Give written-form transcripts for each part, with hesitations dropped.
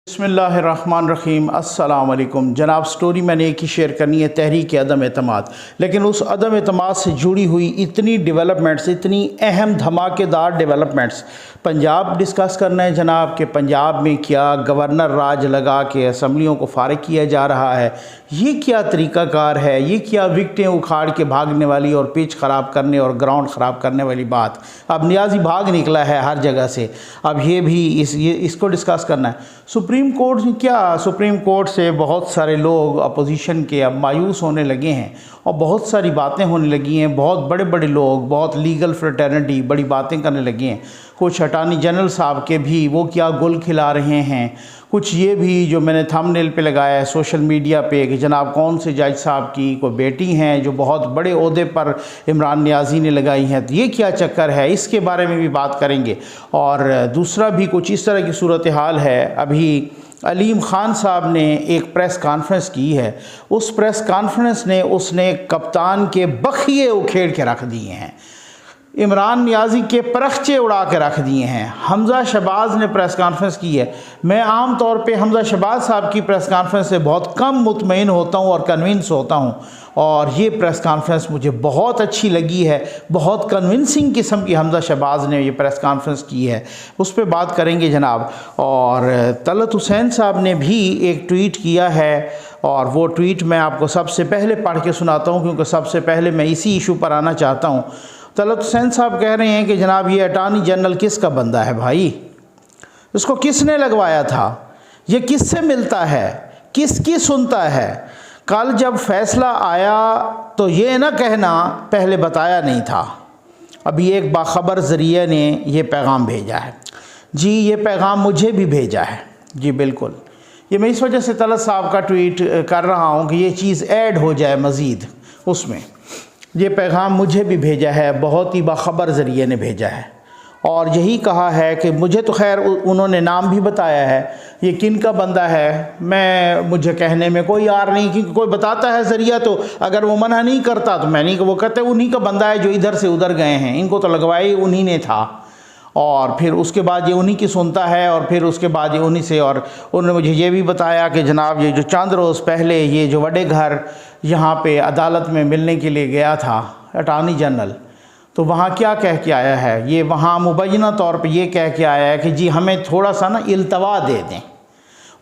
बिस्मिल्लाहिर्रहमानिर्रहीम अस्सलाम वालेकुम जनाब। स्टोरी मैंने एक ही शेयर करनी है, तहरीक अदम एतमाद। लेकिन उस अदम एतमाद से जुड़ी हुई इतनी डेवलपमेंट्स, इतनी अहम धमाकेदार डेवलपमेंट्स पंजाब डिस्कस करना है जनाब। कि पंजाब में क्या गवर्नर राज लगा के असम्बलियों को फारिग किया जा रहा है, ये क्या तरीक़ाकार है, ये क्या विकटें उखाड़ के भागने वाली और पिच ख़राब करने और ग्राउंड ख़राब करने वाली बात। अब नियाज़ी भाग निकला है हर जगह से, अब ये भी इसको डिस्कस करना है। सुप्रीम कोर्ट से बहुत सारे लोग अपोजिशन के अब मायूस होने लगे हैं और बहुत सारी बातें होने लगी हैं। बहुत बड़े बड़े लोग, बहुत लीगल फ्रेटर्निटी बड़ी बातें करने लगे हैं। कुछ अटॉर्नी जनरल साहब के भी वो क्या गुल खिला रहे हैं। कुछ ये भी जो मैंने थंबनेल पे लगाया है सोशल मीडिया पे कि जनाब कौन से जज साहब की कोई बेटी हैं जो बहुत बड़े ओहदे पर इमरान नियाज़ी ने लगाई हैं, तो ये क्या चक्कर है, इसके बारे में भी बात करेंगे। और दूसरा भी कुछ इस तरह की सूरत हाल है। अभी अलीम ख़ान साहब ने एक प्रेस कॉन्फ्रेंस की है, उस प्रेस कॉन्फ्रेंस ने उसने कप्तान के बखिए उखेड़ के रख दिए हैं, इमरान नियाज़ी के परखचे उड़ा के रख दिए हैं। हमज़ा शहबाज ने प्रेस कॉन्फ्रेंस की है। मैं आम तौर पे हमज़ा शहबाज साहब की प्रेस कॉन्फ्रेंस से बहुत कम मुतमईन होता हूँ और कन्विंस होता हूँ, और ये प्रेस कॉन्फ्रेंस मुझे बहुत अच्छी लगी है। बहुत कन्विंसिंग किस्म की हमज़ा शहबाज ने ये प्रेस कॉन्फ्रेंस की है, उस पर बात करेंगे जनाब। और तलत हुसैन साहब ने भी एक ट्वीट किया है, और वो ट्वीट मैं आपको सबसे पहले पढ़ के सुनाता हूँ क्योंकि सबसे पहले मैं इसी इशू पर आना चाहता हूँ। तलत हुसैन साहब कह रहे हैं कि जनाब ये अटॉर्नी जनरल किसका बंदा है भाई, इसको किसने लगवाया था, ये किससे मिलता है, किसकी सुनता है। कल जब फैसला आया तो ये ना कहना पहले बताया नहीं था। अभी एक बाखबर ज़रिए ने ये पैगाम भेजा है जी, ये पैगाम मुझे भी भेजा है जी, बिल्कुल। ये मैं इस वजह से तलत साहब का ट्वीट कर रहा हूँ कि ये चीज़ ऐड हो जाए मज़ीद उसमें। ये पैगाम मुझे भी भेजा है, बहुत ही बाखबर ज़रिए ने भेजा है, और यही कहा है कि मुझे तो खैर उन्होंने नाम भी बताया है, ये किन का बंदा है मुझे कहने में कोई यार नहीं, क्योंकि कोई बताता है ज़रिया तो अगर वो मना नहीं करता तो मैं नहीं, वो कहते उन्हीं का बंदा है जो इधर से उधर गए हैं, इनको तो लगवाई उन्हीं ने था। और फिर उसके बाद ये उन्हीं की सुनता है, और फिर उसके बाद ये उन्हीं से। और उन्होंने मुझे ये भी बताया कि जनाब ये जो चंद रोज़ पहले ये जो वडे घर यहाँ पे अदालत में मिलने के लिए गया था अटॉर्नी जनरल, तो वहाँ क्या कह के आया है, ये वहाँ मुबैना तौर पे ये कह के आया है कि जी हमें थोड़ा सा ना इल्तवा दे दें,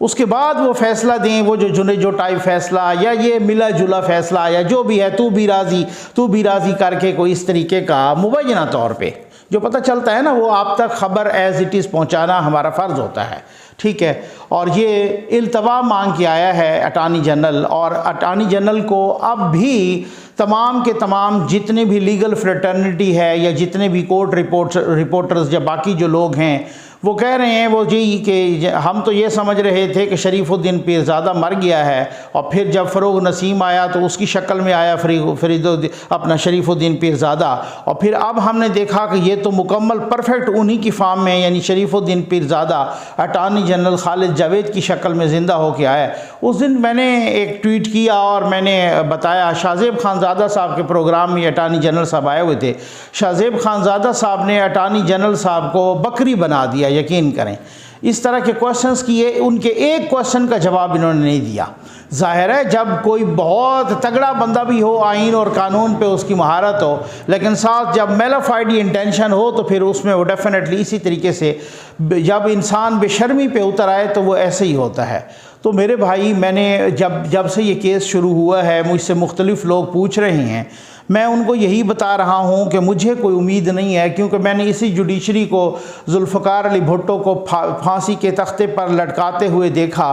उसके बाद वो फ़ैसला दें, वो जो टाइप फ़ैसला या ये मिला जुला फ़ैसला या जो भी है, तू भी राज़ी करके कोई इस तरीके का मुबैना तौर पे जो पता चलता है ना, वो आप तक ख़बर एज़ इट इज़ पहुँचाना हमारा फ़र्ज़ होता है, ठीक है। और ये इल्तवा मांग के आया है अटॉर्नी जनरल, और अटॉर्नी जनरल को अब भी तमाम के तमाम जितने भी लीगल फ्रेटर्निटी है या जितने भी कोर्ट रिपोर्टर्स या बाकी जो लोग हैं वो कह रहे हैं वो जी कि हम तो ये समझ रहे थे कि शरीफुद्दीन पीरज़ादा मर गया है, और फिर जब फ़रोग नसीम आया तो उसकी शक्ल में आया अपना शरीफुद्दीन पीरज़ादा, और फिर अब हमने देखा कि ये तो मुकम्मल परफेक्ट उन्हीं की फार्म में, यानी शरीफुद्दीन पीरज़ादा अटॉर्नी जनरल खालिद जावेद की शक्ल में ज़िंदा होकर आया। उस दिन मैंने एक ट्वीट किया और मैंने बताया, शाहज़ेब खानज़ादा साहब के प्रोग्राम में अटॉर्नी जनरल साहब आए हुए थे। शाहज़ेब खानज़ादा साहब ने अटॉर्नी जनरल साहब को बकरी बना दिया, यकीन करें। इस तरह के क्वेश्चंस किए, उनके एक क्वेश्चन का जवाब इन्होंने नहीं दिया। जाहिर है जब कोई बहुत तगड़ा बंदा भी हो, आइन और कानून पे उसकी महारत हो, लेकिन साथ जब मेलाफाइड इंटेंशन हो तो फिर उसमें वो डेफिनेटली इसी तरीके से जब इंसान बेशर्मी पे उतर आए तो वो ऐसे ही होता है। तो मेरे भाई, मैंने जब से ये केस शुरू हुआ है मुझसे मुख्तलिफ़ लोग पूछ रहे हैं, मैं उनको यही बता रहा हूँ कि मुझे कोई उम्मीद नहीं है, क्योंकि मैंने इसी जुडिशरी को जुल्फ़िकार अली भुट्टो को फांसी के तख्ते पर लटकाते हुए देखा,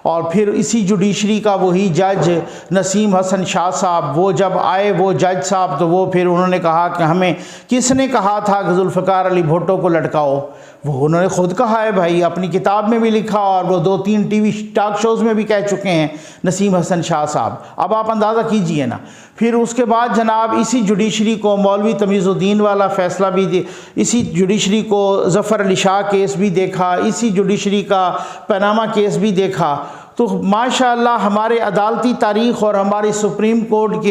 और फिर इसी जुडिशरी का वही जज नसीम हसन शाह साहब, वो जब आए वो जज साहब, तो वो फिर उन्होंने कहा कि हमें किसने कहा था कि जुल्फ़िकार अली भुट्टो को लटकाओ, वो उन्होंने ख़ुद कहा है भाई, अपनी किताब में भी लिखा, और वो 2-3 टीवी टॉक शोज़ में भी कह चुके हैं नसीम हसन शाह साहब। अब आप अंदाज़ा कीजिए ना। फिर उसके बाद जनाब इसी जुडिशरी को मौलवी तमीज़ुद्दीन वाला फ़ैसला भी दे, इसी जुडिशरी को ज़फ़र अली शाह केस भी देखा, इसी जुडिशरी का पनामा केस भी देखा, तो माशाअल्लाह हमारे अदालती तारीख़ और हमारी सुप्रीम कोर्ट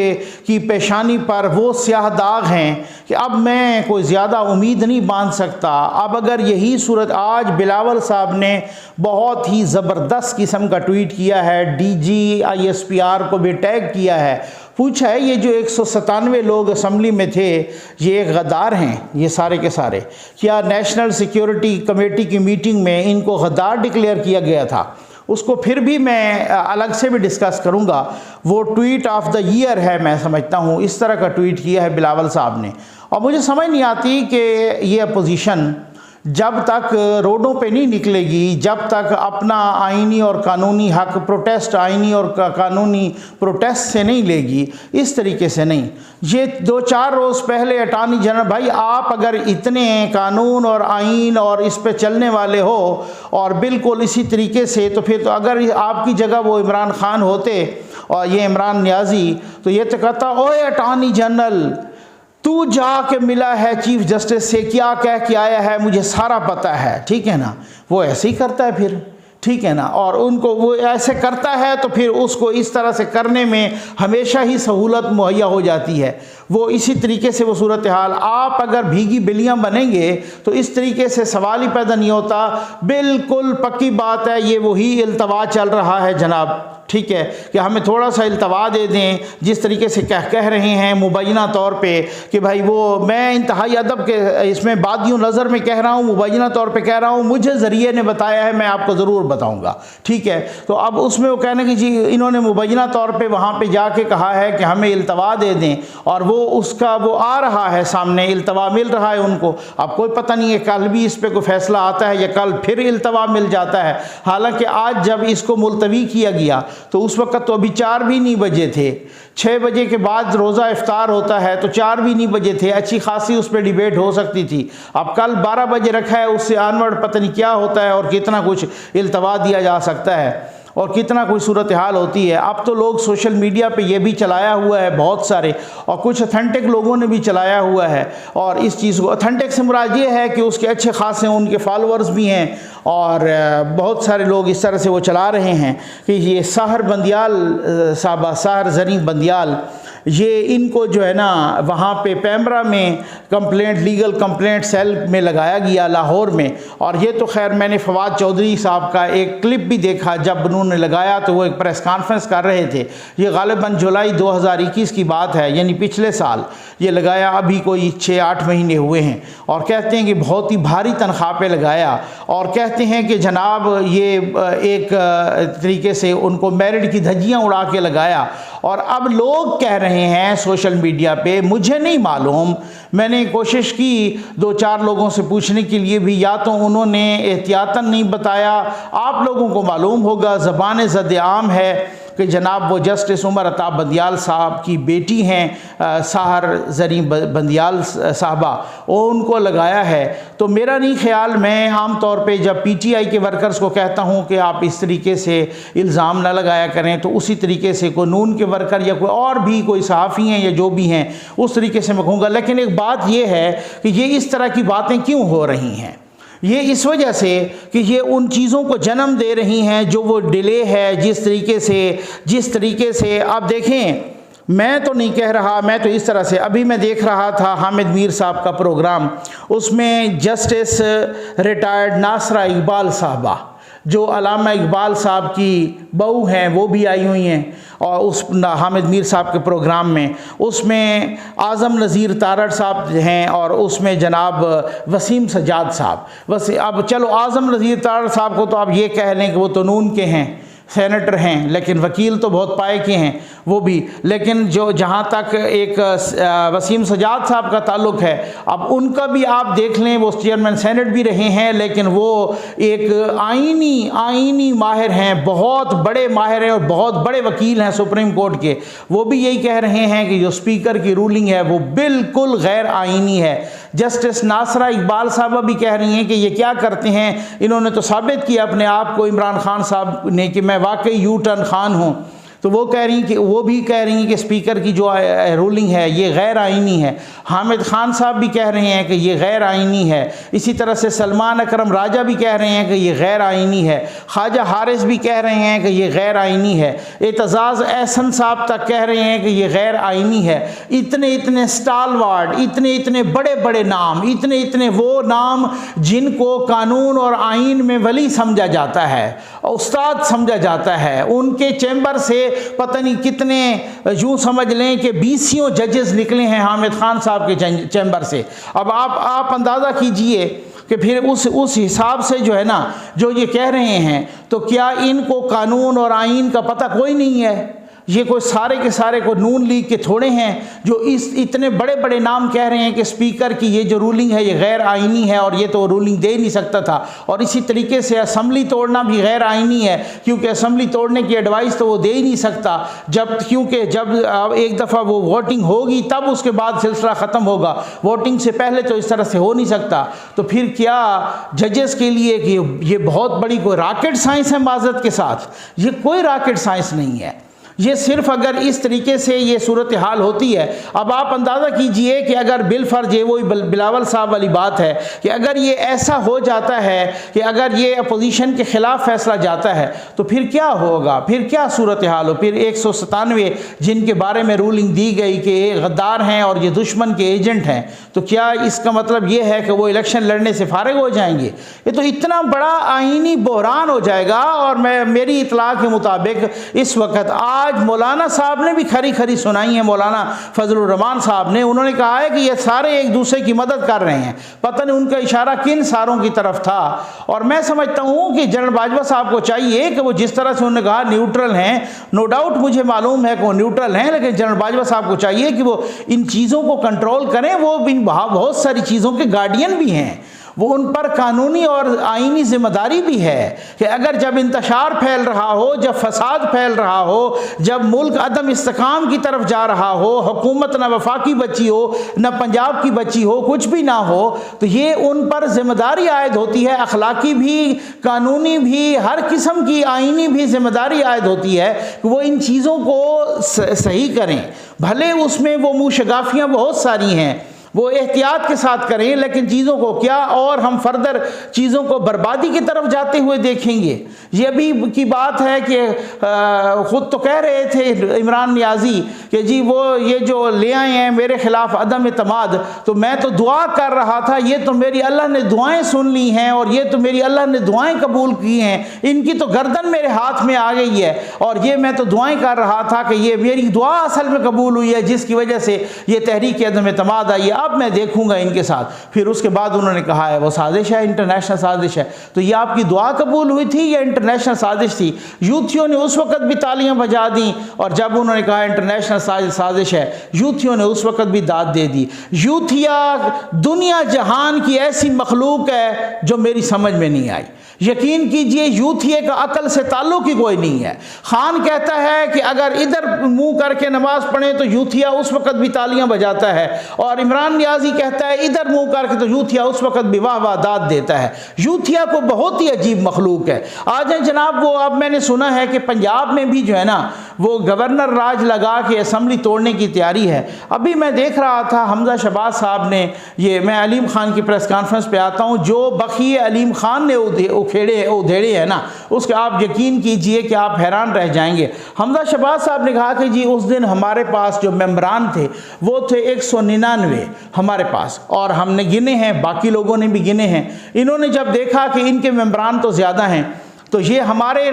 की पेशानी पर वो स्याह दाग हैं कि अब मैं कोई ज़्यादा उम्मीद नहीं बांध सकता। अब अगर यही सूरत, आज बिलावल साहब ने बहुत ही ज़बरदस्त किस्म का ट्वीट किया है, DG ISPR को भी टैग किया है, पूछा है ये जो 197 लोग असम्बली में थे ये गद्दार हैं ये सारे के सारे, क्या नेशनल सिक्योरिटी कमेटी की मीटिंग में इनको गद्दार डिक्लेयर किया गया था? उसको फिर भी मैं अलग से भी डिस्कस करूंगा। वो ट्वीट ऑफ द ईयर है, मैं समझता हूँ इस तरह का ट्वीट किया है बिलावल साहब ने। और मुझे समझ नहीं आती कि ये अपोजिशन जब तक रोडों पे नहीं निकलेगी, जब तक अपना आईनी और कानूनी हक प्रोटेस्ट, आईनी और कानूनी प्रोटेस्ट से नहीं लेगी, इस तरीके से नहीं। ये 2-4 रोज़ पहले अटॉर्नी जनरल, भाई आप अगर इतने कानून और आईन और इस पे चलने वाले हो और बिल्कुल इसी तरीके से, तो फिर तो अगर आपकी जगह वो इमरान खान होते और ये इमरान नियाज़ी, तो ये तो कहता ओए अटॉर्नी जनरल तू जाके मिला है चीफ जस्टिस से, क्या कह के आया है मुझे सारा पता है, ठीक है ना। वो ऐसे ही करता है फिर, ठीक है ना। और उनको वो ऐसे करता है तो फिर उसको इस तरह से करने में हमेशा ही सहूलत मुहैया हो जाती है। वो इसी तरीके से वो सूरत हाल, आप अगर भीगी बिल्लियाँ बनेंगे तो इस तरीके से सवाल ही पैदा नहीं होता। बिल्कुल पक्की बात है, ये वही इल्तवा चल रहा है जनाब, ठीक है, कि हमें थोड़ा सा इल्तवा दे दें। जिस तरीके से कह रहे हैं मुबैना तौर पे कि भाई वो, मैं इंतहाई अदब के इसमें बादियों नज़र में कह रहा हूँ, मुबैना तौर पे कह रहा हूँ, मुझे ज़रिए ने बताया है, मैं आपको ज़रूर बताऊँगा, ठीक है। तो अब उसमें वो कहने कि जी इन्होंने मुबैना तौर पे वहाँ पे जाके कहा है कि हमें इल्तवा दे दें, और वो उसका वो आ रहा है सामने, इल्तवा मिल रहा है उनको। अब कोई पता नहीं है कल भी इस पर कोई फैसला आता है या कल फिर इल्तवा मिल जाता है। हालाँकि आज जब इसको मुलतवी किया गया तो उस वक्त तो अभी 4 भी नहीं बजे थे, 6 बजे के बाद रोज़ा इफ्तार होता है, तो 4 भी नहीं बजे थे, अच्छी खासी उस पर डिबेट हो सकती थी। अब कल 12 बजे रखा है, उससे ऑनवर्ड पता नहीं क्या होता है और कितना कुछ इल्तवा दिया जा सकता है और कितना कोई सूरत हाल होती है। अब तो लोग सोशल मीडिया पे ये भी चलाया हुआ है बहुत सारे, और कुछ अथेंटिक लोगों ने भी चलाया हुआ है। और इस चीज़ को अथेंटिक से मुराद ये है कि उसके अच्छे खासे उनके फॉलोअर्स भी हैं, और बहुत सारे लोग इस तरह से वो चला रहे हैं कि ये साहर बंदियाल साहबा, साहर ज़रीन बंदियाल, ये इनको जो है ना वहाँ पे पैमरा में कंप्लेंट, लीगल कंप्लेंट सेल में लगाया गया लाहौर में। और ये तो खैर मैंने फवाद चौधरी साहब का एक क्लिप भी देखा, जब उन्होंने लगाया तो वो एक प्रेस कॉन्फ्रेंस कर रहे थे। ये गालिबन जुलाई 2021 की बात है, यानी पिछले साल ये लगाया, अभी कोई 6-8 महीने हुए हैं। और कहते हैं कि बहुत ही भारी तनख्वाह पे लगाया, और कहते हैं कि जनाब ये एक तरीके से उनको मेरिट की धज्जियाँ उड़ा के लगाया। और अब लोग कह रहे हैं सोशल मीडिया पे, मुझे नहीं मालूम, मैंने कोशिश की 2-4 लोगों से पूछने के लिए भी, या तो उन्होंने एहतियातन नहीं बताया, आप लोगों को मालूम होगा, ज़बान ज़द आम है कि जनाब वो जस्टिस उमर अता बंदियाल साहब की बेटी हैं साहर ज़रीन बंदियाल साहबा, वो उनको लगाया है। तो मेरा नहीं ख्याल, मैं आम तौर पे जब PTI के वर्कर्स को कहता हूँ कि आप इस तरीके से इल्ज़ाम ना लगाया करें, तो उसी तरीके से कोई नून के वर्कर या कोई और भी कोई सहाफ़ी हैं या जो भी हैं उस तरीके से मैं कहूँगा। लेकिन एक बात ये है कि ये इस तरह की बातें क्यों हो रही हैं, ये इस वजह से कि ये उन चीज़ों को जन्म दे रही हैं जो वो डिले है, जिस तरीके से आप देखें, मैं तो नहीं कह रहा, मैं तो इस तरह से, अभी मैं देख रहा था हामिद मीर साहब का प्रोग्राम, उसमें जस्टिस रिटायर्ड नासरा इकबाल साहबा, जो अल्लामा इकबाल साहब की बहू हैं, वो भी आई हुई हैं। और उस हामिद मीर साहब के प्रोग्राम में, उसमें आज़म नज़ीर तारड़ साहब हैं, और उसमें जनाब वसीम सजाद साहब। बस अब चलो आज़म नज़ीर तारड़ साहब को तो आप ये कह लें कि वो तो नून के हैं, सेनेटर हैं, लेकिन वकील तो बहुत पाए के हैं वो भी। लेकिन जो जहाँ तक एक वसीम सजाद साहब का ताल्लुक़ है, अब उनका भी आप देख लें, वो चेयरमैन सेनेट भी रहे हैं, लेकिन वो एक आईनी माहिर हैं, बहुत बड़े माहिर हैं और बहुत बड़े वकील हैं सुप्रीम कोर्ट के। वो भी यही कह रहे हैं कि जो स्पीकर की रूलिंग है वो बिल्कुल गैर आईनी है। जस्टिस नासरा इकबाल साहबा भी कह रही हैं कि ये क्या करते हैं, इन्होंने तो साबित किया अपने आप को, इमरान खान साहब ने, कि मैं वाकई यू टर्न खान हूँ। तो वो भी कह रही हैं कि स्पीकर की जो रूलिंग है ये गैर आइनी है। हामिद खान साहब भी कह रहे हैं कि ये गैर आइनी है। इसी तरह से सलमान अकरम राजा भी कह रहे हैं कि ये गैर आइनी है। ख्वाजा हारिस भी कह रहे हैं कि ये गैर आइनी है। एतजाज़ एहसन साहब तक कह रहे हैं कि ये गैर आइनी है। इतने इतने स्टालवार्ड, इतने इतने बड़े बड़े नाम, इतने इतने वो नाम जिनको कानून और आइन में वली समझा जाता है, उस्ताद समझा जाता है, उनके चैम्बर से पता नहीं कितने, यूँ समझ लें कि 20 जजेस निकले हैं हामिद खान साहब के चैम्बर से। अब आप अंदाज़ा कीजिए कि फिर उस हिसाब से जो है ना, जो ये कह रहे हैं, तो क्या इनको कानून और आइन का पता कोई नहीं है? ये कोई सारे के सारे को नून लीग के थोड़े हैं जो इतने बड़े बड़े नाम कह रहे हैं कि स्पीकर की ये जो रूलिंग है ये गैर आइनी है और ये तो रूलिंग दे ही नहीं सकता था। और इसी तरीके से असम्बली तोड़ना भी गैर आइनी है, क्योंकि असम्बली तोड़ने की एडवाइस तो वो दे ही नहीं सकता, क्योंकि जब एक दफ़ा वो वोटिंग होगी तब उसके बाद सिलसिला ख़त्म होगा, वोटिंग से पहले तो इस तरह से हो नहीं सकता। तो फिर क्या जजेस के लिए कि ये बहुत बड़ी कोई रॉकेट साइंस है? माज़रत के साथ, ये कोई रॉकेट साइंस नहीं है। ये सिर्फ अगर इस तरीके से ये सूरत हाल होती है, अब आप अंदाज़ा कीजिए कि अगर बिलफर्ज, ये वही बिलावल साहब वाली बात है कि अगर ये ऐसा हो जाता है कि अगर ये अपोजिशन के ख़िलाफ़ फैसला जाता है तो फिर क्या होगा, फिर क्या सूरत हाल हो? फिर 197 जिनके बारे में रूलिंग दी गई कि ये गद्दार हैं और ये दुश्मन के एजेंट हैं, तो क्या इसका मतलब ये है कि वो इलेक्शन लड़ने से फारिग हो जाएंगे? ये तो इतना बड़ा आइनी बहरान हो जाएगा। और मेरी इतला के मुताबिक इस वक्त आज मौलाना साहब ने भी खरी खरी सुनाई है, मौलाना फजलुर रहमान साहब ने, उन्होंने कहा है कि ये सारे एक दूसरे की मदद कर रहे हैं। पता नहीं उनका इशारा किन सारों की तरफ था। और मैं समझता हूँ कि जनरल बाजवा साहब को चाहिए कि वो जिस तरह से उन्होंने कहा न्यूट्रल हैं, नो डाउट मुझे मालूम है कि वो न्यूट्रल हैं, लेकिन जनरल बाजवा साहब को चाहिए कि वो इन चीज़ों को कंट्रोल करें। वो बहुत सारी चीज़ों के गार्डियन भी हैं, वो उन पर कानूनी और आइनी जिम्मेदारी भी है कि अगर जब इंतशार फैल रहा हो, जब फसाद फैल रहा हो, जब मुल्क अदम इस्तेकाम की तरफ जा रहा हो, हुकूमत न वफाकी बची हो न पंजाब की बची हो, कुछ भी ना हो, तो ये उन पर जिम्मेदारी आयद होती है, अखलाकी भी, कानूनी भी, हर किस्म की आइनी भी जिम्मेदारी आयद होती है कि वो इन चीज़ों को सही करें। भले उसमें वो मुशगाफियाँ बहुत सारी हैं, वो एहतियात के साथ करें, लेकिन चीज़ों को क्या और हम फर्दर चीज़ों को बर्बादी की तरफ जाते हुए देखेंगे। ये भी की बात है कि ख़ुद तो कह रहे थे इमरान नियाज़ी कि जी वो ये जो ले आए हैं मेरे ख़िलाफ़ अदम एतमाद, तो मैं तो दुआ कर रहा था, ये तो मेरी अल्लाह ने दुआएं सुन ली हैं और ये तो मेरी अल्लाह ने दुआएं कबूल की हैं, इनकी तो गर्दन मेरे हाथ में आ गई है और ये मैं तो दुआएं कर रहा था कि ये मेरी दुआ असल में कबूल हुई है, जिसकी वजह से ये तहरीक अदम एतमाद आई है। अब मैं देखूंगा इनके साथ। फिर उसके बाद उन्होंने कहा है वो साजिश है, इंटरनेशनल साजिश है। तो ये आपकी दुआ कबूल हुई थी या इंटरनेशनल साजिश थी? यूथियों ने उस वक्त भी तालियां बजा दी और जब उन्होंने कहा इंटरनेशनल साजिश है, यूथियों ने उस वक्त भी दाद दे दी। यूथिया दुनिया जहान की ऐसी मखलूक है जो मेरी समझ में नहीं आई। यकीन कीजिए यूथिया का अकल से ताल्लुक ही कोई नहीं है। खान कहता है कि अगर इधर मुंह करके नमाज पढ़े तो यूथिया उस वक्त भी तालियां बजाता है, और इमरान नियाजी कहता है इधर मुंह करके तो यूथिया उस वक्त भी वाह वाह दाद देता है। यूथिया को बहुत ही अजीब मखलूक है। आज जनाब वो, अब मैंने सुना है कि पंजाब में भी जो है ना वो गवर्नर राज लगा के असम्बली तोड़ने की तैयारी है। अभी मैं देख रहा था हमजा शहबाज साहब ने, ये मैं अलीम खान की प्रेस कॉन्फ्रेंस पे आता हूँ, जो बखिए अलीम खान ने उधेड़े हैं ना, उसके आप यकीन कीजिए कि आप हैरान रह जाएंगे। हमजा शहबाज साहब ने कहा कि जी उस दिन हमारे पास जो मेंबरान थे वो थे 199 हमारे पास, और हमने गिने हैं, बाकी लोगों ने भी गिने हैं। इन्होंने जब देखा कि इनके मेंबरान तो ज़्यादा हैं तो ये हमारे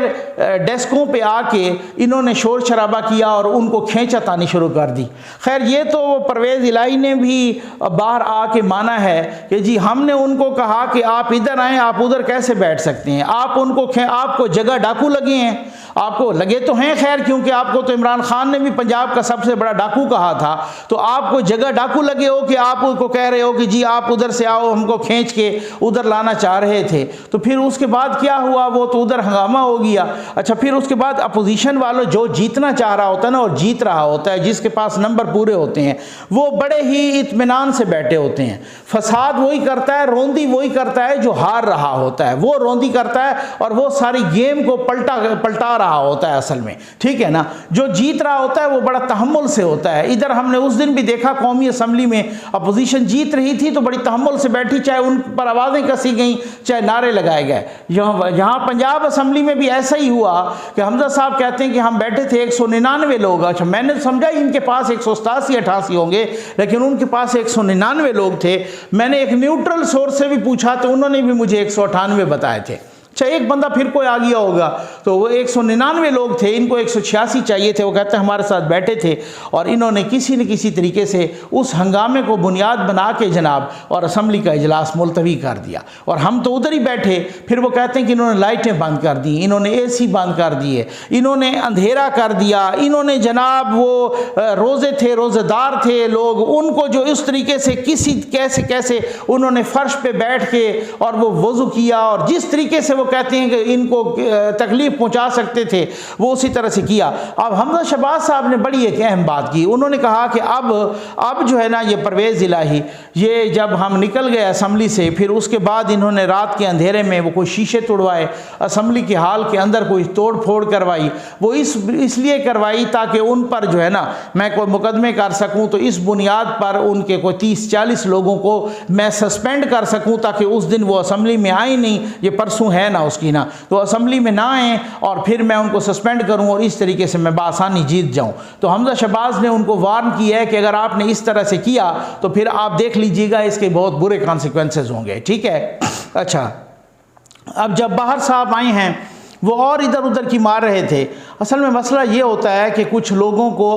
डेस्कों पे आके इन्होंने शोर शराबा किया और उनको खींचत आनी शुरू कर दी। खैर ये तो परवेज़ इलाही ने भी बाहर आके माना है कि जी हमने उनको कहा कि आप इधर आएँ, आप उधर कैसे बैठ सकते हैं, आप आपको जगह डाकू लगे हैं, आपको लगे तो हैं खैर, क्योंकि आपको तो इमरान खान ने भी पंजाब का सबसे बड़ा डाकू कहा था, तो आपको जगह डाकू लगे हो कि आप उनको कह रहे हो कि जी आप उधर से आओ, हमको खींच के उधर लाना चाह रहे थे। तो फिर उसके बाद क्या हुआ, वो तो उधर हंगामा हो गया। अच्छा, फिर उसके बाद अपोजिशन वालों जो जीतना चाह रहा होता है ना और जीत रहा होता है, जिसके पास नंबर पूरे होते हैं, वो बड़े ही इत्मीनान से बैठे होते हैं। फसाद वही करता है, रोंदी वही करता है जो हार रहा होता है, वो रोंदी करता है और वो सारी गेम को पलटा रहा होता है असल में, ठीक है ना। जो जीत रहा होता है वो बड़ा तहम्मुल से होता है। इधर हमने उस दिन भी देखा कौमी असम्बली में अपोजिशन जीत रही थी तो बड़ी तहम्मुल से बैठी, चाहे उन पर आवाज़ें कसी गई, चाहे नारे लगाए गए। यहाँ पंजाब असम्बली में भी ऐसा ही हुआ कि हमजा साहब कहते हैं कि हम बैठे थे 199 लोग। अच्छा, मैंने समझा इनके पास 187-88 होंगे, लेकिन उनके पास 199 लोग थे। मैंने एक न्यूट्रल सोर्स से भी पूछा तो उन्होंने भी मुझे 198 बताए थे। अच्छा, एक बंदा फिर कोई आ गया होगा, तो वो 199 लोग थे, इनको 186 चाहिए थे। वो कहते हैं हमारे साथ बैठे थे और इन्होंने किसी न किसी तरीके से उस हंगामे को बुनियाद बना के जनाब और असम्बली का इजलास मुलतवी कर दिया। और हम तो उधर ही बैठे। फिर वो कहते हैं कि इन्होंने लाइटें बंद कर दी, इन्होंने AC बंद कर दिए, इन्होंने अंधेरा कर दिया, इन्होंने जनाब वो रोज़े थे, रोज़ेदार थे लोग, उनको जो इस तरीके से कैसे कैसे उन्होंने फ़र्श पे बैठ के और वो वज़ू किया और जिस तरीके से कहते हैं कि इनको तकलीफ पहुंचा सकते थे वो उसी तरह से किया। अब हमजा शहबाज साहब ने बड़ी एक अहम बात की। उन्होंने कहा कि अब जो है ना ये परवेज़ इलाही, ये जब हम निकल गए असम्बली से, फिर उसके बाद इन्होंने रात के अंधेरे में वो कोई शीशे तोड़वाए, असम्बली के हाल के अंदर कोई तोड़ फोड़ करवाई। वो इसलिए करवाई ताकि उन पर जो है ना मैं कोई मुकदमे कर सकूँ, तो इस बुनियाद पर उनके कोई 30-40 लोगों को मैं सस्पेंड कर सकूँ ताकि उस दिन वो असम्बली में आए नहीं, ये परसों है ना उसकी ना, तो असम्बली में ना आए और फिर मैं उनको सस्पेंड करूं और इस तरीके से मैं बासानी जीत जाऊं। तो हमजा शहबाज ने उनको वार्न किया है कि अगर आपने इस तरह से किया तो फिर आप देख लीजिएगा इसके बहुत बुरे कॉन्सिक्वेंसेस होंगे, ठीक है। अच्छा, अब जब बाहर साहब आए हैं वो और इधर उधर की मार रहे थे। असल में मसला ये होता है कि कुछ लोगों को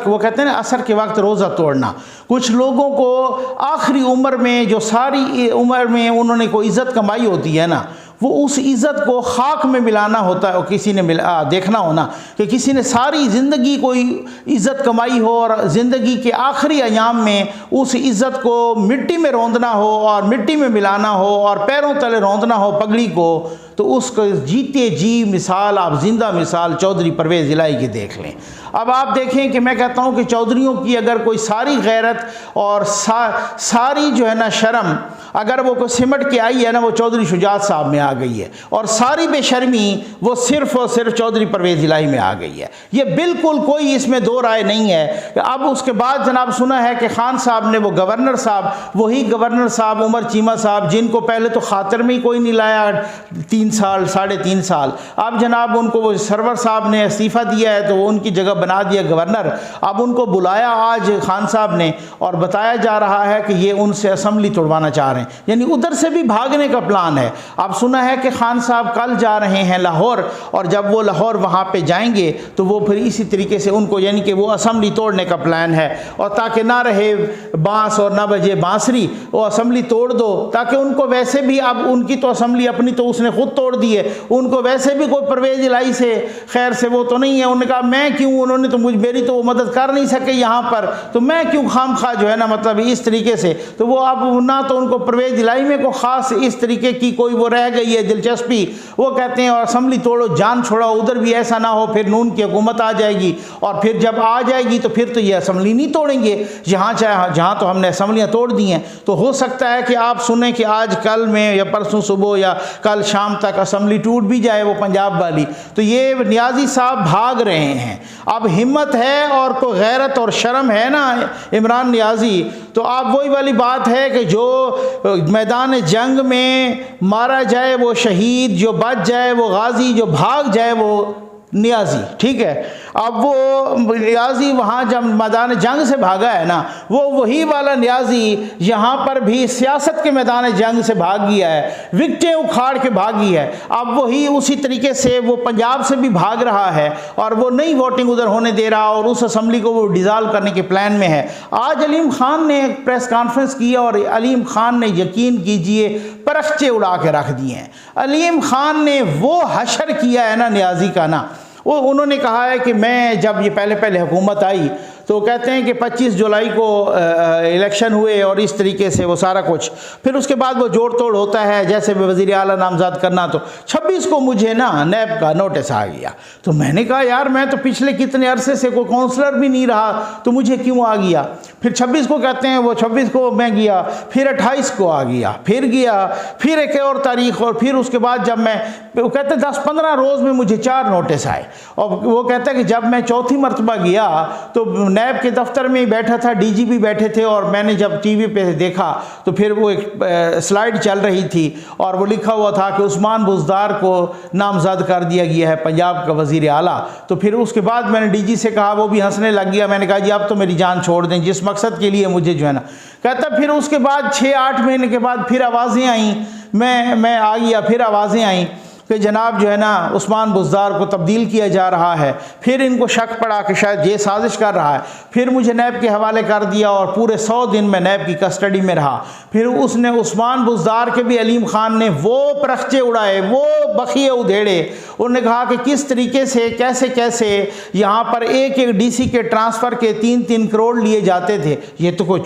वो कहते हैं ना असर के वक्त रोज़ा तोड़ना, कुछ लोगों को आखिरी उम्र में जो सारी उम्र में उन्होंने कोई इज़्ज़त कमाई होती है ना, वो उस इज़्ज़त को खाक में मिलाना होता है। और किसी ने देखना हो ना कि किसी ने सारी ज़िंदगी कोई इज़्ज़त कमाई हो और ज़िंदगी के आखिरी अयाम में उस इज़्ज़त को मिट्टी में रौंदना हो और मिट्टी में मिलाना हो और पैरों तले रौंदना हो पगड़ी को, तो उसको जीते जी मिसाल, आप जिंदा मिसाल चौधरी परवेज़ इलाही की देख लें। अब आप देखें कि मैं कहता हूं कि चौधरियों की अगर कोई सारी गैरत और सारी जो है ना शर्म अगर वो कोई सिमट के आई है ना, वो चौधरी शुजात साहब में आ गई है, और सारी बेशर्मी वो सिर्फ़ और सिर्फ चौधरी परवेज़ इलाही में आ गई है। ये बिल्कुल कोई इसमें दो राय नहीं है। अब उसके बाद जनाब सुना है कि खान साहब ने वो गवर्नर साहब, वही गवर्नर साहब उमर चीमा साहब, जिनको पहले तो खातिर में ही कोई नहीं लाया 3 साल 3.5 साल, अब जनाब उनको वो सरवर साहब ने इस्तीफ़ा दिया है तो वो उनकी जगह बना दिया गवर्नर। अब उनको बुलाया आज खान साहब ने और बताया जा रहा है कि ये उनसे असम्बली तोड़वाना चाह रहे हैं, यानी उधर से भी भागने का प्लान है। अब सुना है कि खान साहब कल जा रहे हैं लाहौर, और जब वो लाहौर वहाँ पे जाएंगे तो वो फिर इसी तरीके से उनको, यानी कि वो असम्बली तोड़ने का प्लान है, और ताकि ना रहे बांस और ना बजे बांसुरी, वो असम्बली तोड़ दो ताकि उनको वैसे भी, अब उनकी तो असम्बली अपनी तो उसने खुद तोड़ दी है, उनको वैसे भी कोई परवेज़ इलाही से खैर से वो तो नहीं है। उन्होंने कहा मैं क्यों, उन्होंने तो मेरी तो मदद कर नहीं सके यहाँ पर, तो मैं क्यों खाम खा जो है ना, मतलब इस तरीके से, तो वो अब ना तो उनको परवेज़ इलाही में को ख़ास इस तरीके की कोई वो रह गई है दिलचस्पी, वो कहते हैं और असम्बली तोड़ो जान छोड़ो, उधर भी ऐसा ना हो फिर नून की हुकूमत आ जाएगी, और फिर जब आ जाएगी तो फिर तो ये असम्बली नहीं तोड़ेंगे, जहाँ तो हमने असम्बलियाँ तोड़ दी हैं। तो हो सकता है कि आप सुने कि आज कल में या परसों सुबह या कल शाम तक असम्बली टूट भी जाए वो पंजाब वाली। तो ये नियाज़ी साहब भाग रहे हैं। अब हिम्मत है और कोई गैरत और शर्म है ना इमरान नियाज़ी, तो आप वही वाली बात है कि जो मैदान जंग में मारा जाए वो शहीद, जो बच जाए वो गाजी, जो भाग जाए वो नियाज़ी, ठीक है। अब वो नियाज़ी वहाँ जब मैदान जंग से भागा है ना, वो वही वाला नियाज़ी यहाँ पर भी सियासत के मैदान जंग से भाग गया है, विकटें उखाड़ के भागी है। अब वही उसी तरीके से वो पंजाब से भी भाग रहा है और वो नई वोटिंग उधर होने दे रहा, और उस असम्बली को वो डिज़ाल्व करने के प्लान में है। आज अलीम खान ने एक प्रेस कॉन्फ्रेंस की और अलीम खान ने यकीन कीजिए परख्चे उड़ा के रख दिए हैं। अलीम खान ने वो हशर किया है ना नियाज़ी का ना, वो उन्होंने कहा है कि मैं जब ये पहले हुकूमत आई तो कहते हैं कि 25 जुलाई को इलेक्शन हुए और इस तरीके से वो सारा कुछ, फिर उसके बाद वो जोड़ तोड़ होता है, जैसे वज़ीर आला नामज़द करना, तो 26 को मुझे ना नैब का नोटिस आ गया। तो मैंने कहा यार मैं तो पिछले कितने अरसे से कोई काउंसलर भी नहीं रहा, तो मुझे क्यों आ गया। फिर 26 को कहते हैं, वो 26 को मैं गया, फिर 28 को आ गया, फिर गया, फिर एक और तारीख, और फिर उसके बाद जब मैं फिर वो कहते 10-15 रोज़ में मुझे 4 नोटिस आए। और वो कहता है कि जब मैं चौथी मरतबा गया तो नैब के दफ्तर में ही बैठा था, डीजीपी बैठे थे, और मैंने जब टीवी पे देखा तो फिर वो एक स्लाइड चल रही थी और वो लिखा हुआ था कि उस्मान बुज़दार को नामज़द कर दिया गया है पंजाब का वज़ीर आला। तो फिर उसके बाद मैंने डीजी से कहा, वो भी हंसने लग गया। मैंने कहा जी अब तो मेरी जान छोड़ दें, जिस मकसद के लिए मुझे जो है ना। कहता फिर उसके बाद 6-8 महीने के बाद फिर आवाज़ें आईं, मैं आ गया, फिर आवाज़ें आईं कि जनाब जो है ना उस्मान बुज़दार को तब्दील किया जा रहा है। फिर इनको शक पड़ा कि शायद ये साजिश कर रहा है। फिर मुझे नैब के हवाले कर दिया और पूरे 100 दिन मैं नैब की कस्टडी में रहा। फिर उसने उस्मान बुज़दार के भी अलीम खान ने वो परखचे उड़ाए, वो बखिए उधेड़े। उन्होंने कहा कि किस तरीके से कैसे कैसे यहाँ पर एक डीसी के ट्रांसफ़र के 3-3 करोड़ लिए जाते थे। ये तो कोई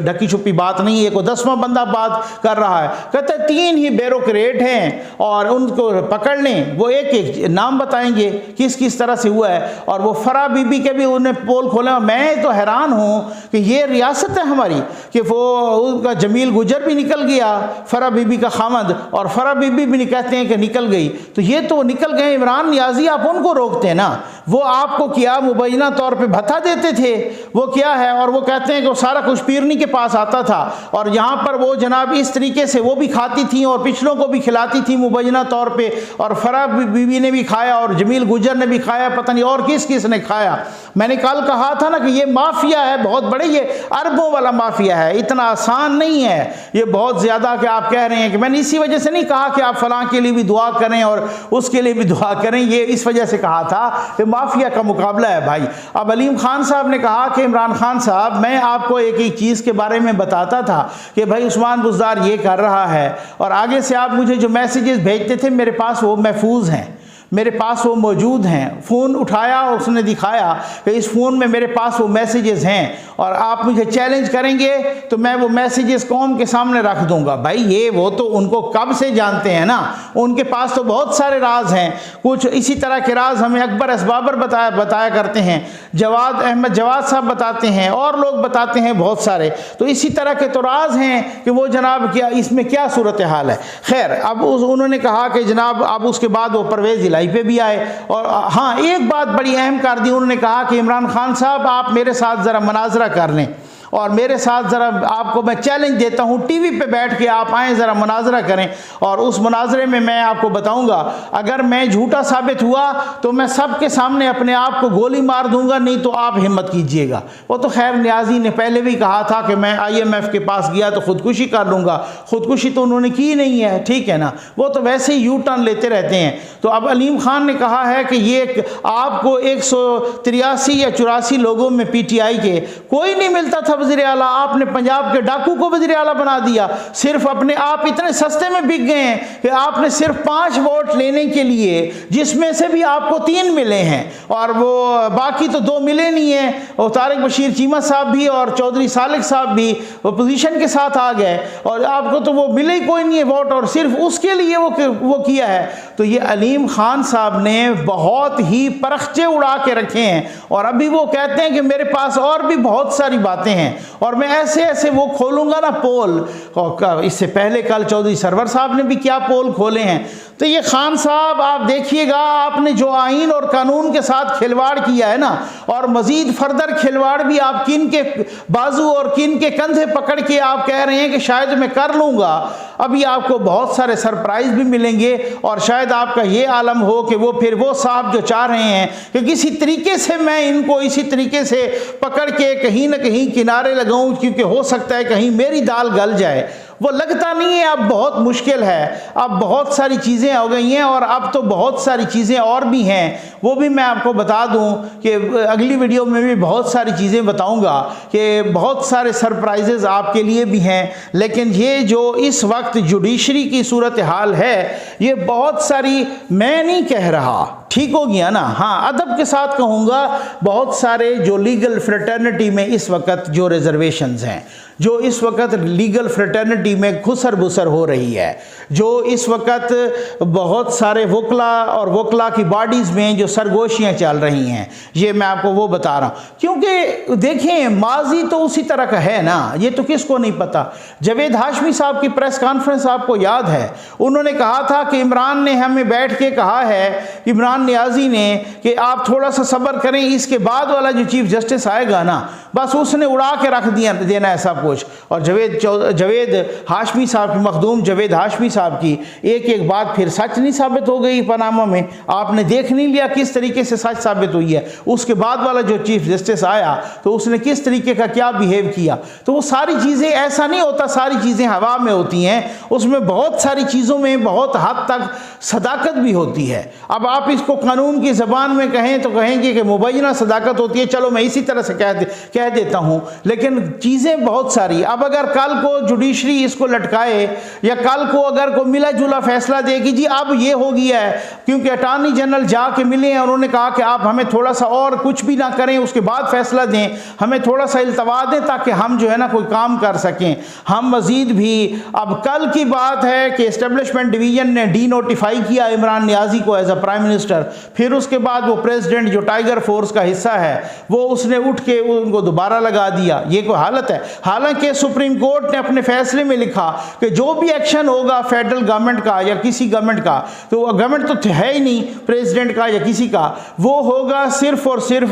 ढकी छुपी बात नहीं है, कोई 10वां बंदा बात कर रहा है। कहते 3 ही ब्यूरोक्रेट हैं और उनको पकड़ लें, वो एक नाम बताएंगे किस किस तरह से हुआ है। और वो फरा बीबी के भी उन्हें पोल खोले। मैं तो हैरान हूँ कि ये रियासत है हमारी कि वो उनका जमील गुजर भी निकल गया, फरा बीबी का खामद, और फरा बीबी भी कहते हैं कि निकल गई। तो ये तो निकल गए। इमरान नियाजी आप उनको रोकते हैं ना, वो आपको क्या मुबैना तौर पे भत्ता देते थे, वो क्या है। और वो कहते हैं कि वो सारा कुछ पीरनी के पास आता था और यहाँ पर वो जनाब इस तरीके से वो भी खाती थी और पिछलों को भी खिलाती थी मुबैना तौर पे। और फरा बीबी ने भी खाया और जमील गुजर ने भी खाया, पता नहीं और किस किस ने खाया। मैंने कल कहा था ना कि ये माफिया है बहुत बड़े, ये अरबों वाला माफिया है, इतना आसान नहीं है ये, बहुत ज़्यादा कि आप कह रहे हैं कि मैंने इसी वजह से नहीं कहा कि आप फलां के लिए भी दुआ करें और उसके लिए भी दुआ करें, ये इस वजह से कहा था कि माफिया का मुकाबला है भाई। अब अलीम खान साहब ने कहा कि इमरान खान साहब मैं आपको एक एक चीज़ के बारे में बताता था कि भाई उस्मान बुज़दार ये कर रहा है, और आगे से आप मुझे जो मैसेजेस भेजते थे मेरे पास वो महफूज हैं, मेरे पास वो मौजूद हैं। फ़ोन उठाया और उसने दिखाया कि इस फ़ोन में मेरे पास वो मैसेजेस हैं, और आप मुझे चैलेंज करेंगे तो मैं वो मैसेजेस कौम के सामने रख दूंगा। भाई ये वो तो उनको कब से जानते हैं ना, उनके पास तो बहुत सारे राज हैं। कुछ इसी तरह के राज हमें अकबर असबाबर बताया करते हैं, जवाद अहमद जवाद साहब बताते हैं, और लोग बताते हैं बहुत सारे। तो इसी तरह के तो राज हैं कि वो जनाब क्या इसमें क्या सूरत हाल है। खैर अब उन्होंने कहा कि जनाब अब उसके बाद वो परवेज़ इलाही पे भी आए। और हाँ एक बात बड़ी अहम कर दी, उन्होंने कहा कि इमरान खान साहब आप मेरे साथ ज़रा मुनाजरा कर लें और मेरे साथ ज़रा आपको मैं चैलेंज देता हूँ, टीवी पे बैठ के आप आएँ ज़रा मुनाजरा करें, और उस मुनाजरे में मैं आपको बताऊँगा अगर मैं झूठा साबित हुआ तो मैं सबके सामने अपने आप को गोली मार दूँगा, नहीं तो आप हिम्मत कीजिएगा। वो तो खैर नियाजी ने पहले भी कहा था कि मैं IMF के पास गया तो ख़ुदकुशी कर लूँगा, ख़ुदकुशी तो उन्होंने की नहीं है, ठीक है ना, वो तो वैसे ही यू टर्न लेते रहते हैं। तो अब अलीम खान ने कहा है कि ये आपको 183 या 84 लोगों में PTI के कोई नहीं मिलता था वज़ीर आला, आपने पंजाब के डाकू को वज़ीर आला बना दिया। सिर्फ अपने आप इतने सस्ते में बिक गए हैं कि आपने सिर्फ 5 वोट लेने के लिए, जिसमें से भी आपको 3 मिले हैं और वो बाकी तो 2 मिले नहीं हैं, और तारिक बशीर चीमा साहब भी और चौधरी सालिक साहब भी अपोजिशन के साथ आ गए, और आपको तो वो मिले ही कोई नहीं है वोट, और सिर्फ उसके लिए वो किया है। तो ये अलीम खान साहब ने बहुत ही परखचे उड़ा के रखे हैं, और अभी वो कहते हैं कि मेरे पास और भी बहुत सारी बातें हैं और मैं ऐसे ऐसे वो खोलूंगा ना पोल। और इससे पहले कल चौधरी सरवर साहब ने भी क्या पोल खोले हैं। तो ये खान साहब आप देखिएगा, आपने जो आइन और कानून के साथ खिलवाड़ किया है ना, और मजीद फर्दर खिलवाड़ भी आप किन के बाजू और किन के कंधे पकड़ के आप कह रहे हैं कि शायद मैं कर लूँगा। अभी आपको बहुत सारे सरप्राइज भी मिलेंगे, और शायद आपका ये आलम हो कि वो फिर वो साहब जो चाह रहे हैं कि किसी तरीके से मैं इनको इसी तरीके से पकड़ के कहीं ना कहीं किनारे लगाऊं, क्योंकि हो सकता है कहीं मेरी दाल गल जाए। वो लगता नहीं है, अब बहुत मुश्किल है, अब बहुत सारी चीज़ें हो गई हैं, और अब तो बहुत सारी चीज़ें और भी हैं, वो भी मैं आपको बता दूं कि अगली वीडियो में भी बहुत सारी चीज़ें बताऊंगा कि बहुत सारे सरप्राइजेज़ आपके लिए भी हैं। लेकिन ये जो इस वक्त जुडिशरी की सूरत हाल है, ये बहुत सारी, मैं नहीं कह रहा, ठीक हो गया ना, हाँ अदब के साथ कहूँगा, बहुत सारे जो लीगल फ्रेटर्निटी में इस वक्त जो रिजर्वेशंस हैं, जो इस वक्त लीगल फ्रेटर्निटी में खुसर बुसर हो रही है, जो इस वक्त बहुत सारे वकला और वकला की बॉडीज़ में जो सरगोशियाँ चल रही हैं, ये मैं आपको वो बता रहा हूँ। क्योंकि देखें माजी तो उसी तरह का है ना, ये तो किसको नहीं पता। जावेद हाशमी साहब की प्रेस कॉन्फ्रेंस आपको याद है, उन्होंने कहा था कि इमरान ने हमें बैठ के कहा है, इमरान नियाजी ने, कि आप थोड़ा सा सब्र करें, इसके बाद वाला जो चीफ जस्टिस आएगा ना, बस उसने उड़ा के रख देना है सब कुछ। और जावेद हाशमी साहब की, मखदूम जावेद हाशमी साहब की एक एक बात फिर सच नहीं साबित हो गई पनामा में। आपने देख नहीं लिया किस तरीके से सच साबित हुई है। उसके बाद वाला जो चीफ जस्टिस आया तो उसने किस तरीके का क्या बिहेव किया। तो वो सारी चीज़ें, ऐसा नहीं होता सारी चीज़ें हवा में होती हैं, उसमें बहुत सारी चीज़ों में बहुत हद तक सदाकत भी होती है। अब आप इसको कानून की ज़बान में कहें तो कहेंगे कि मुबैना सदाकत होती है, चलो मैं इसी तरह से कह देता हूँ, लेकिन चीज़ें बहुत सारी। अब अगर कल को जुडिशरी इसको लटकाए या कल को अगर कोई मिला जुला फैसला दे कि जी अब ये हो गया है, क्योंकि अटॉर्नी जनरल जाके मिले हैं, उन्होंने कहा कि आप हमें थोड़ा सा और कुछ भी ना करें, उसके बाद फैसला दें, हमें थोड़ा सा इल्तवा दें ताकि हम जो है ना कोई काम कर सकें। हम मज़ीद भी, अब कल की बात है कि एस्टेब्लिशमेंट डिवीज़न ने डी नोटिफाई किया इमरान नियाजी को एज अ प्राइम मिनिस्टर, फिर उसके बाद वो प्रेसिडेंट जो टाइगर फोर्स का हिस्सा है वो उसने उठ के उनको दोबारा लगा दिया। ये कोई हालत है? हालांकि सुप्रीम कोर्ट ने अपने फैसले में लिखा कि जो भी एक्शन होगा फेडरल गवर्नमेंट का या किसी गवर्नमेंट का, तो गवर्नमेंट तो है ही नहीं प्रेसिडेंट का या किसी का, वो होगा सिर्फ और सिर्फ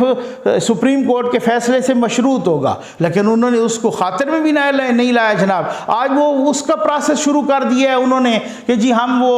सुप्रीम कोर्ट के फैसले से मशरूत होगा। लेकिन उन्होंने उसको खातिर में भी नहीं लाया जनाब। आज वो उसका प्रोसेस शुरू कर दिया है उन्होंने कि जी हम वो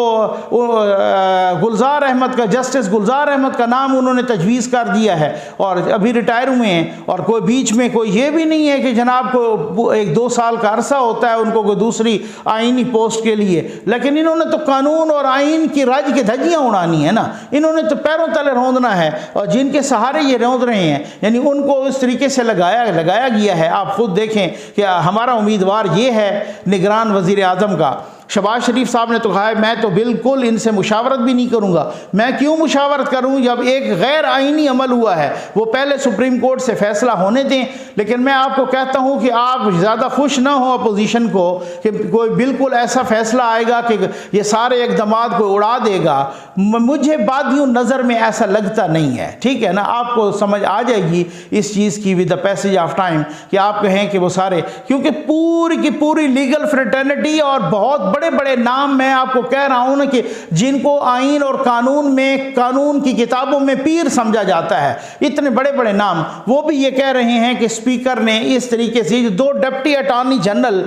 गुलजार अहमद का, जस्टिस गुलजार अहमद का नाम उन्होंने तजवीज़ कर दिया है और अभी रिटायर हुए हैं। और कोई बीच में कोई ये भी नहीं है कि जनाब को 1-2 साल का अरसा होता है उनको कोई दूसरी आईनी पोस्ट के लिए। लेकिन इन्होंने तो कानून और आइन की राज की धज्जियाँ उड़ानी है ना, इन्होंने तो पैरों तले रौंदना है। और जिनके सहारे ये रौंद रहे हैं, यानी उनको इस तरीके से लगाया गया है। आप खुद देखें कि हमारा उम्मीदवार ये है निगरान वज़ीर आज़म का, शहबाज शरीफ साहब ने तो कहा है मैं तो बिल्कुल इनसे मुशावरत भी नहीं करूंगा। मैं क्यों मुशावरत करूं जब एक गैर आइनी अमल हुआ है, वो पहले सुप्रीम कोर्ट से फैसला होने दें। लेकिन मैं आपको कहता हूं कि आप ज़्यादा खुश ना हो अपोजिशन को कि कोई बिल्कुल ऐसा फैसला आएगा कि ये सारे इक़दामात को उड़ा देगा। मुझे बादियों नज़र में ऐसा लगता नहीं है, ठीक है ना। आपको समझ आ जाएगी इस चीज़ की with the passage of time कि आप कहें कि वो सारे, क्योंकि पूरी की पूरी लीगल फ्रेटर्निटी और बहुत बड़े बड़े नाम मैं आपको कह रहा हूं ना कि जिनको आइन और कानून में, कानून की किताबों में पीर समझा जाता है, इतने बड़े बड़े नाम, वो भी ये कह रहे हैं कि स्पीकर ने इस तरीके से 2 डिप्टी अटॉर्नी जनरल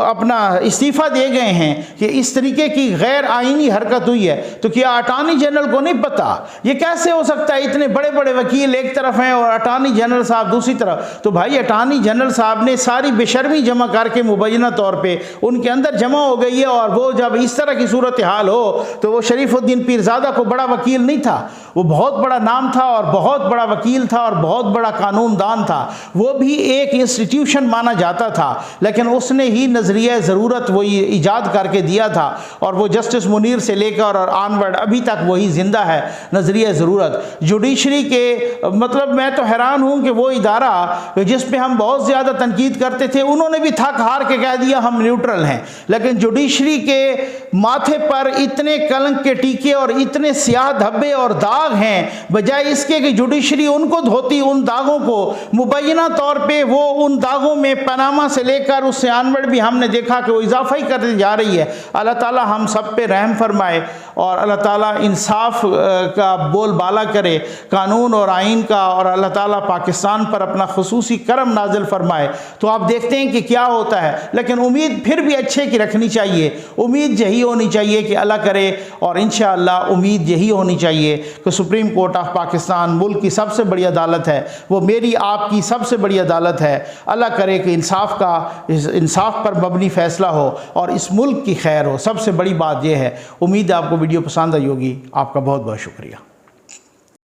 अपना इस्तीफ़ा दे गए हैं कि इस तरीके की गैर आइनी हरकत हुई है। तो क्या अटॉर्नी जनरल को नहीं पता? ये कैसे हो सकता है? इतने बड़े बड़े वकील एक तरफ हैं और अटॉर्नी जनरल साहब दूसरी तरफ। तो भाई अटॉर्नी जनरल साहब ने सारी बेशर्मी जमा करके मुबैना तौर पर उनके अंदर जमा हो गई है। और वो जब इस तरह की सूरत हाल हो तो वो शरीफुद्दीन पीरजादा को बड़ा वकील नहीं था, वो बहुत बड़ा नाम था और बहुत बड़ा वकील था और बहुत बड़ा कानूनदान था। वो भी एक इंस्टीट्यूशन माना जाता था, लेकिन उसने ही नज़रिया ज़रूरत वही ईजाद करके दिया था और वो जस्टिस मुनीर से लेकर और ऑनवर्ड अभी तक वही जिंदा है नज़रिया ज़रूरत। जुडिशरी के मतलब मैं तो हैरान हूँ कि वो इदारा जिस पे हम बहुत ज़्यादा तनकीद करते थे, उन्होंने भी थक हार के कह दिया हम न्यूट्रल हैं। लेकिन जुडिशरी के माथे पर इतने कलंक के टीके और इतने स्याह धब्बे और दाग हैं, बजाय इसके कि जुडिशरी उनको धोती, उन दागों को मुबैना तौर पे वो उन दागों में पनामा से लेकर उससे आनवर्ड भी हमने देखा कि वो इजाफा ही करती जा रही है। अल्लाह ताला हम सब पे रहम फरमाए और अल्लाह ताला इंसाफ का बोलबाला करे, कानून और आइन का, और अल्लाह ताला पाकिस्तान पर अपना खुसूसी करम नाजिल फरमाए। तो आप देखते हैं कि क्या होता है। लेकिन उम्मीद फिर भी अच्छे की रखनी चाहिए, उम्मीद यही होनी चाहिए कि अल्लाह करे, और इंशाअल्लाह उम्मीद यही होनी चाहिए कि सुप्रीम कोर्ट ऑफ पाकिस्तान मुल्क की सबसे बड़ी अदालत है, वो मेरी आपकी सबसे बड़ी अदालत है। अल्लाह करे कि इंसाफ पर मबनी फ़ैसला हो और इस मुल्क की खैर हो। सबसे बड़ी बात यह है। उम्मीद है आपको वीडियो पसंद आई होगी। आपका बहुत बहुत शुक्रिया।